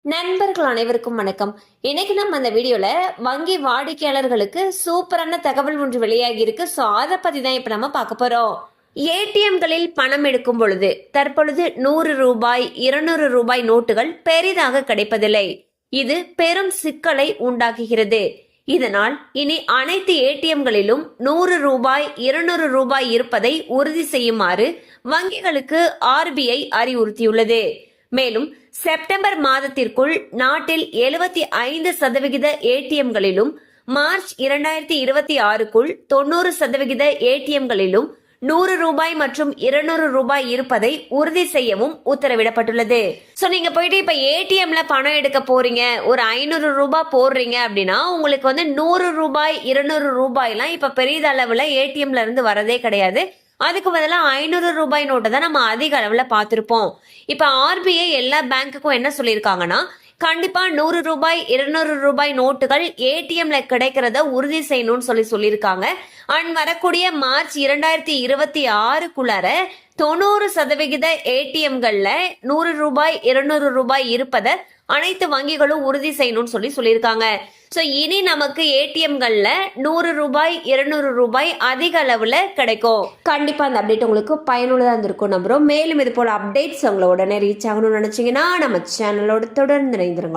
நண்பர்கள் அனைவருக்கும் வணக்கம். இன்னைக்கு நம்ம அந்த வீடியோல வங்கி வாடிக்கையாளர்களுக்கு சூப்பரான தகவல் ஒன்று வெளியாகி இருக்கு. சோ அதை பத்தி தான் இப்ப நம்ம பார்க்க போறோம். ஏடிஎம்களில் பணம் எடுக்கும் பொழுது தற்பொழுது 100 ரூபாய் 200 ரூபாய் நோட்டுகள் பெரிதாக கிடைப்பதில்லை. இது பெரும் சிக்கலை உண்டாக்குகிறது. இதனால் இனி அனைத்து ஏடிஎம்களிலும் 100 ரூபாய் 200 ரூபாய் இருப்பதை உறுதி செய்யுமாறு வங்கிகளுக்கு RBI அறிவுறுத்தியுள்ளது. மேலும் செப்டம்பர் மாதத்திற்குள் நாட்டில் 75% ஏடிஎம்களிலும் மார்ச் 2026க்குள் 90% ஏடிஎம்களிலும் 100 ரூபாய் மற்றும் 200 ரூபாய் இருப்பதை உறுதி செய்யவும் உத்தரவிடப்பட்டுள்ளது. சோ நீங்க போயிட்டு இப்ப ஏடிஎம்ல பணம் எடுக்க போறீங்க, ஒரு 500 ரூபாய் போடுறீங்க அப்படின்னா உங்களுக்கு 100 ரூபாய் 200 ரூபாய்லாம் இப்ப பெரிதளவுல ஏடிஎம்ல இருந்து வரதே கிடையாது. அதுக்கு பதிலாக 500 ரூபாய் நோட்டை தான் நம்ம அதிக அளவில் பார்த்துருப்போம். இப்போ RBI எல்லா பேங்க்குக்கும் என்ன சொல்லியிருக்காங்கன்னா, கண்டிப்பா 100 ரூபாய் 200 ரூபாய் நோட்டுகள் ஏடிஎம்ல கிடைக்கிறத உறுதி செய்யணும்னு சொல்லியிருக்காங்க. அண்ட் வரக்கூடிய மார்ச் 2026க்குள்ளார 90% ஏடிஎம்கள்ல 100 ரூபாய் 200 ரூபாய் இருப்பதை அனைத்து வங்கிகளும் உறுதி செய்யணும்னு சொல்லியிருக்காங்க. ஸோ இனி நமக்கு ஏடிஎம்கள்ல 100 ரூபாய் 200 ரூபாய் அதிக அளவுல கிடைக்கும். கண்டிப்பா அந்த அப்டேட் உங்களுக்கு பயனுள்ளதா இருந்திருக்கும் நம்புறோம். மேலும் இது போல அப்டேட்ஸ் உங்களை உடனே ரீச் ஆகணும்னு நினைச்சீங்கன்னா நம்ம சேனலோட தொடர்ந்து இணைந்திருங்கள்.